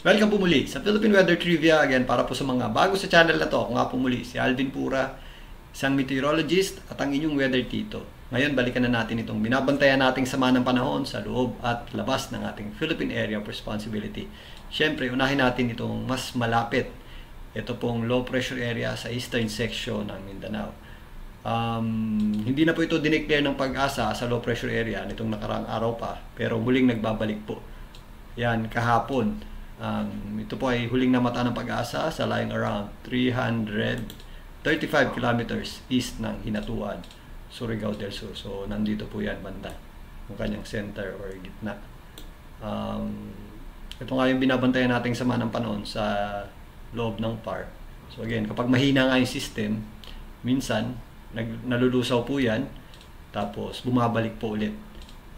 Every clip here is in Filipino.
Welcome po muli sa Philippine Weather Trivia again para po sa mga bago sa channel na to. Ako nga po muli si Alvin Pura, isang meteorologist at ang inyong weather tito. Ngayon balikan na natin itong binabantayan nating sama ng panahon sa loob at labas ng ating Philippine Area of Responsibility. Siyempre, unahin natin itong mas malapit. Ito pong low pressure area sa eastern section ng Mindanao. Hindi na po ito dineclare ng Pag-asa sa low pressure area nitong nakaraang araw pa, pero muling nagbabalik po. Yan, kahapon. Ito po ay huling namata ng Pag-asa sa lying around 335 kilometers east ng Hinatuan, Surigao del Sur. So, nandito po yan banda, yung kanyang center or gitna. Ito nga yung binabantayan nating sama ng panahon sa loob ng PAR. So again, kapag mahina nga yung system, minsan, nalulusaw po yan, tapos bumabalik po ulit.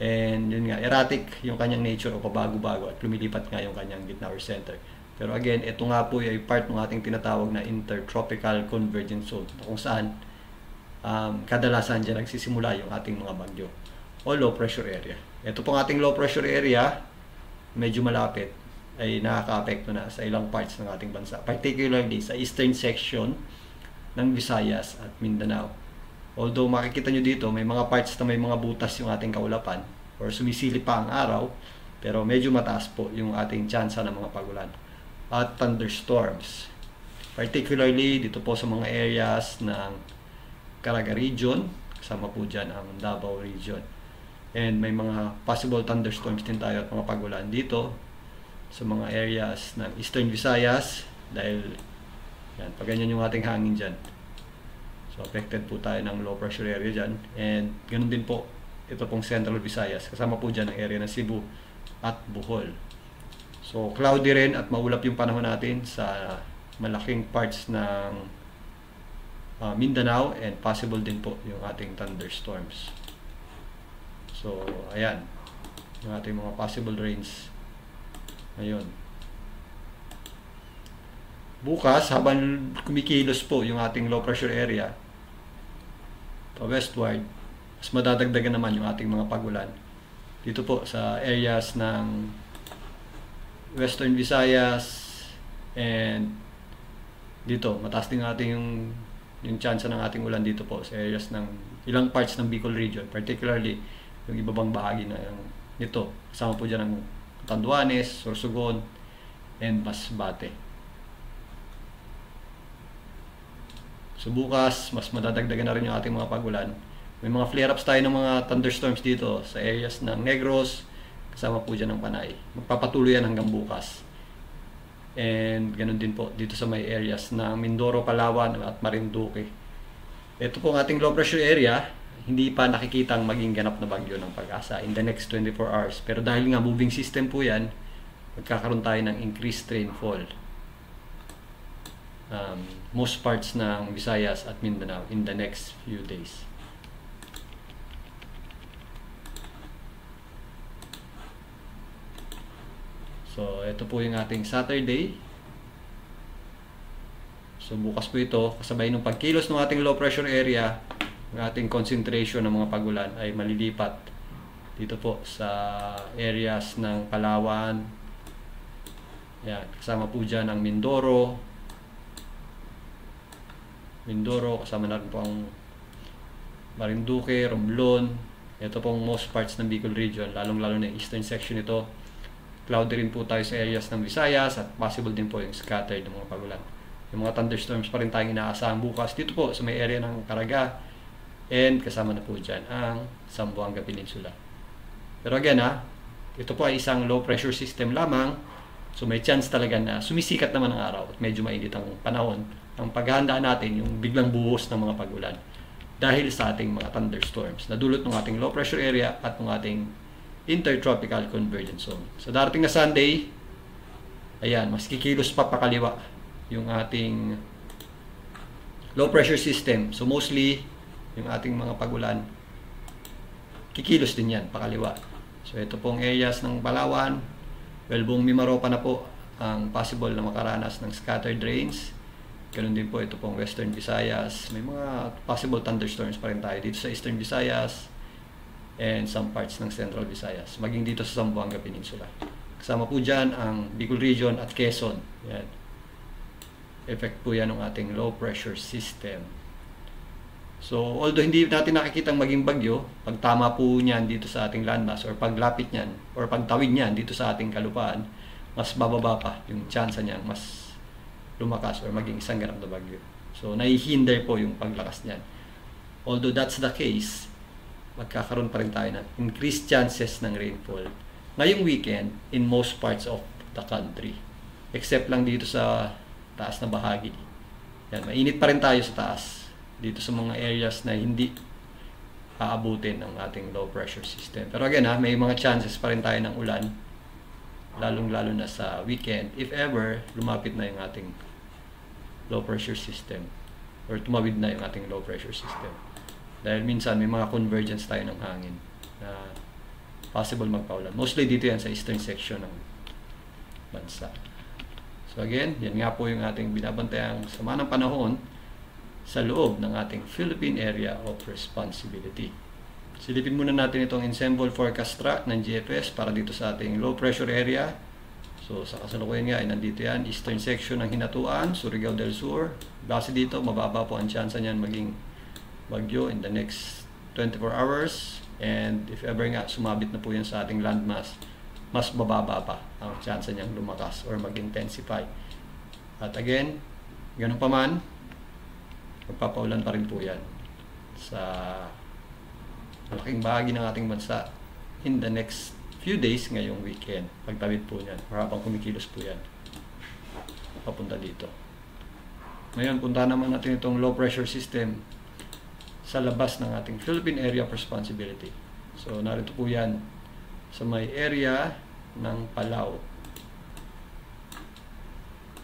And yun nga, erratic yung kanyang nature o pabago-bago at lumilipat nga yung kanyang gitna or center. Pero again, ito nga po ay part ng ating tinatawag na Intertropical Convergence Zone, kung saan kadalasan dyan nagsisimula yung ating mga bagyo o low pressure area. Ito pong ating low pressure area, medyo malapit, ay nakaka-apekto na sa ilang parts ng ating bansa, particularly sa eastern section ng Visayas at Mindanao. Although makikita nyo dito, may mga parts na may mga butas yung ating kaulapan or sumisilip pa ang araw, pero medyo mataas po yung ating tsansa ng mga pagulan at thunderstorms. Particularly dito po sa mga areas ng Caraga region, kasama po dyan ang Davao region. And may mga possible thunderstorms din tayo at mga pagulan dito sa mga areas ng Eastern Visayas dahil yan, pag ganyan yung ating hangin dyan. So, affected po tayo ng low pressure area dyan. And, ganun din po, ito pong Central Visayas. Kasama po dyan ang area ng Cebu at Bohol. So, cloudy rin at maulap yung panahon natin sa malaking parts ng Mindanao and possible din po yung ating thunderstorms. So, ayan. Yung ating mga possible rains. Ngayon. Bukas, habang kumikilos po yung ating low pressure area, pa westward, mas madadagdagan naman yung ating mga pagulan. Dito po sa areas ng Western Visayas and dito, mataas din ating yung chance ng ating ulan dito po sa areas ng ilang parts ng Bicol region, particularly yung ibabang bahagi na nito. Kasama po dyan ang Tanduanes, Sorsogon, and Masbate. So bukas, mas madadagdagan na rin yung ating mga pagulan. May mga flare-ups tayo ng mga thunderstorms dito sa areas ng Negros, kasama po dyan ng Panay. Magpapatuloy yan hanggang bukas. And ganun din po dito sa may areas ng Mindoro, Palawan at Marinduque. Ito po ang ating low pressure area, hindi pa nakikitang maging ganap na bagyo ng Pag-asa in the next 24 hours. Pero dahil nga moving system po yan, magkakaroon tayo ng increased rainfall. Most parts ng Visayas at Mindanao in the next few days. So, ito po yung ating Saturday. So, bukas po ito, kasabay ng pagkilos ng ating low pressure area, ang ating concentration ng mga pagulan ay malilipat dito po sa areas ng Palawan. Yan, kasama po dyan ang Mindoro, kasama na rin po ang Marinduque, Romblon. Ito pong most parts ng Bicol region, lalong-lalo na eastern section ito. Cloudy rin po tayo sa areas ng Visayas at possible din po yung scattered ng mga pagulan. Yung mga thunderstorms pa rin tayong inaasahan bukas dito po sa may area ng Caraga and kasama na po dyan ang Zamboanga Peninsula. Pero again ito po ay isang low pressure system lamang. So may chance talaga na sumisikat naman ang araw at medyo mainit ang panahon. Ang paghahanda natin yung biglang buhos ng mga pagulan dahil sa ating mga thunderstorms na dulot ng ating low pressure area at ng ating Intertropical Convergence Zone. So darating na Sunday, ayan, mas kikilos pa pakaliwa yung ating low pressure system. So mostly yung ating mga pagulan kikilos din yan pakaliwa. So ito pong areas ng Palawan, buong Mimaropa na po ang possible na makaranas ng scattered rains. Ganun din po ito pong Western Visayas. May mga possible thunderstorms pa rin tayo dito sa Eastern Visayas and some parts ng Central Visayas. Maging dito sa Zamboanga Peninsula. Kasama po dyan ang Bicol Region at Quezon. Yan. Effect po yan ng ating low pressure system. So, although hindi natin nakikitang maging bagyo, pag tama po niyan dito sa ating landmass or paglapit niyan or pagtawid niyan dito sa ating kalupaan, mas bababa pa yung chance niyan, mas lumakas or maging isang ganap na bagyo. So, naihinder po yung paglakas niyan. Although that's the case, magkakaroon pa rin tayo ng increased chances ng rainfall ngayong weekend in most parts of the country. Except lang dito sa taas na bahagi. Yan, mainit pa rin tayo sa taas. Dito sa mga areas na hindi aabutin ng ating low pressure system. Pero again may mga chances pa rin tayo ng ulan. Lalong-lalo na sa weekend. If ever, lumapit na yung ating low pressure system. Or tumawid na yung ating low pressure system. Dahil minsan may mga convergence tayo ng hangin na possible magpaulan. Mostly dito yan sa eastern section ng bansa. So again, yan nga po yung ating binabantayang sama ng panahon sa loob ng ating Philippine Area of Responsibility. Silipin muna natin itong ensemble forecast track ng GFS para dito sa ating low pressure area. So sa kasalukuyan nga ay nandito yan, eastern section ng Hinatuan, Surigao del Sur. Base dito, mababa po ang chance niyan maging bagyo in the next 24 hours. And if ever nga sumabit na po yan sa ating landmass, mas bababa pa ang chance niyang lumakas or mag-intensify. At again, ganun pa man, magpapaulan pa rin po yan sa malaking bahagi ng ating bansa in the next few days ngayong weekend. Pagtawid po yan, or habang kumikilos po yan, papunta dito. Ngayon, punta naman natin itong low pressure system sa labas ng ating Philippine Area of Responsibility. So, narito po yan sa may area ng Palau.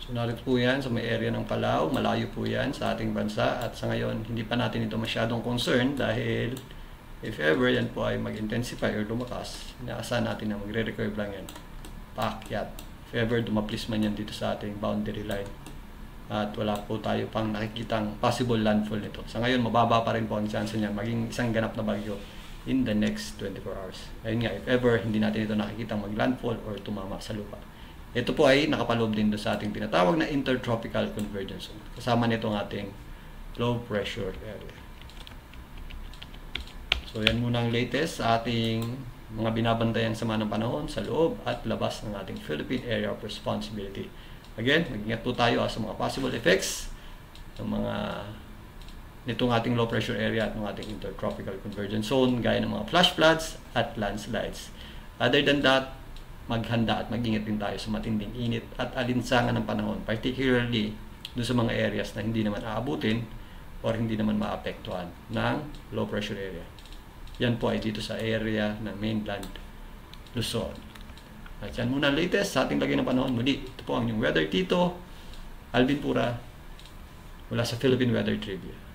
So, narito po yan sa may area ng Palau. Malayo po yan sa ating bansa. At sa ngayon, hindi pa natin ito masyadong concern dahil if ever yan po ay mag-intensify or lumakas, inaasahan natin na magre-recurve lang yan. Paakyat. If ever dumaplis man yan dito sa ating boundary line. At wala po tayo pang nakikitang possible landfall nito. Sa ngayon, mababa pa rin po ang chance niya maging isang ganap na bagyo in the next 24 hours. Ayun nga, if ever, hindi natin ito nakikitang mag-landfall or tumama sa lupa. Ito po ay nakapaloob din doon sa ating tinatawag na intertropical convergence zone. Kasama nito ang ating low pressure area. So, yan muna ang latest sa ating mga binabantayang sama ng panahon sa loob at labas ng ating Philippine Area of Responsibility. Again, mag-ingat po tayo sa mga possible effects ng mga nitong ating low pressure area at ng ating intertropical convergence zone gaya ng mga flash floods at landslides. Other than that, maghanda at mag-ingat din tayo sa matinding init at alinsangan ng panahon, particularly dun sa mga areas na hindi naman aabutin or hindi naman maapektuhan ng low pressure area. Yan po ay dito sa area ng mainland Luzon. At yan muna ang latest sa ating lagay ng panahon. Muli, ito po ang inyong Weather Tito, Alvin Pura, mula sa Philippine Weather Trivia.